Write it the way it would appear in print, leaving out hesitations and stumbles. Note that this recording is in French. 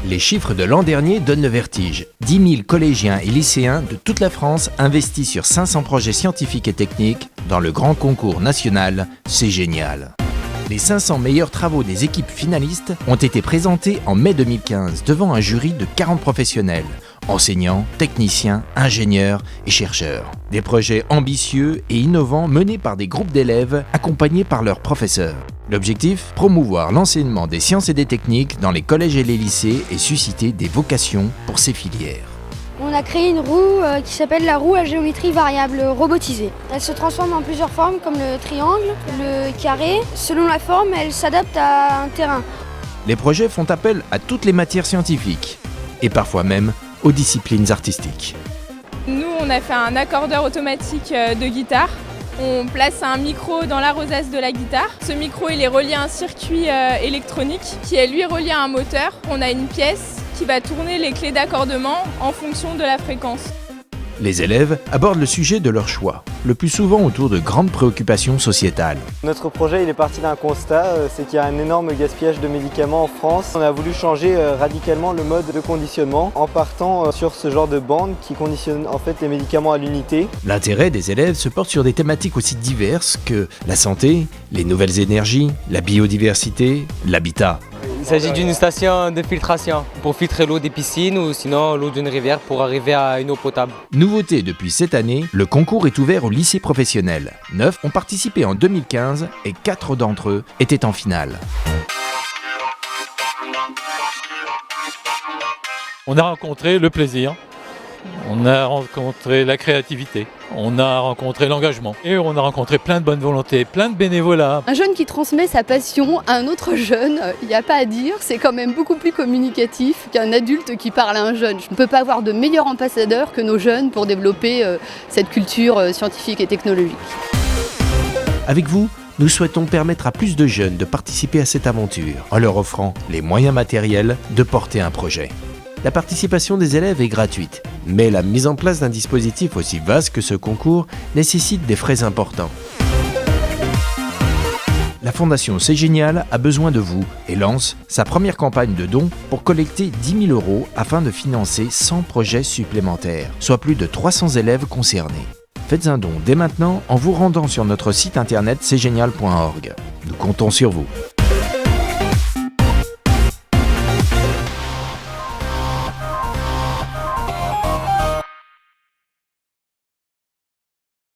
Les chiffres de l'an dernier donnent le vertige. 10 000 collégiens et lycéens de toute la France investis sur 500 projets scientifiques et techniques dans le grand concours national C'est génial. Les 500 meilleurs travaux des équipes finalistes ont été présentés en mai 2015 devant un jury de 40 professionnels, enseignants, techniciens, ingénieurs et chercheurs. Des projets ambitieux et innovants menés par des groupes d'élèves accompagnés par leurs professeurs. L'objectif, promouvoir l'enseignement des sciences et des techniques dans les collèges et les lycées et susciter des vocations pour ces filières. On a créé une roue qui s'appelle la roue à géométrie variable robotisée. Elle se transforme en plusieurs formes comme le triangle, le carré. Selon la forme, elle s'adapte à un terrain. Les projets font appel à toutes les matières scientifiques et parfois même aux disciplines artistiques. Nous, on a fait un accordeur automatique de guitare. On place un micro dans la rosace de la guitare. Ce micro, il est relié à un circuit électronique qui est lui relié à un moteur. On a une pièce qui va tourner les clés d'accordement en fonction de la fréquence. Les élèves abordent le sujet de leur choix, le plus souvent autour de grandes préoccupations sociétales. Notre projet il est parti d'un constat, c'est qu'il y a un énorme gaspillage de médicaments en France. On a voulu changer radicalement le mode de conditionnement en partant sur ce genre de bande qui conditionne en fait les médicaments à l'unité. L'intérêt des élèves se porte sur des thématiques aussi diverses que la santé, les nouvelles énergies, la biodiversité, l'habitat. Il s'agit d'une station de filtration pour filtrer l'eau des piscines ou sinon l'eau d'une rivière pour arriver à une eau potable. Nouveauté depuis cette année, le concours est ouvert aux lycées professionnels. 9 ont participé en 2015 et 4 d'entre eux étaient en finale. On a rencontré le plaisir, on a rencontré la créativité, on a rencontré l'engagement et on a rencontré plein de bonne volonté, plein de bénévolat. Un jeune qui transmet sa passion à un autre jeune, il n'y a pas à dire, c'est quand même beaucoup plus communicatif qu'un adulte qui parle à un jeune. Je ne peux pas avoir de meilleur ambassadeur que nos jeunes pour développer cette culture scientifique et technologique. Avec vous, nous souhaitons permettre à plus de jeunes de participer à cette aventure en leur offrant les moyens matériels de porter un projet. La participation des élèves est gratuite, mais la mise en place d'un dispositif aussi vaste que ce concours nécessite des frais importants. La Fondation C'est génial a besoin de vous et lance sa première campagne de dons pour collecter 10 000 € afin de financer 100 projets supplémentaires, soit plus de 300 élèves concernés. Faites un don dès maintenant en vous rendant sur notre site internet cgenial.org. Nous comptons sur vous.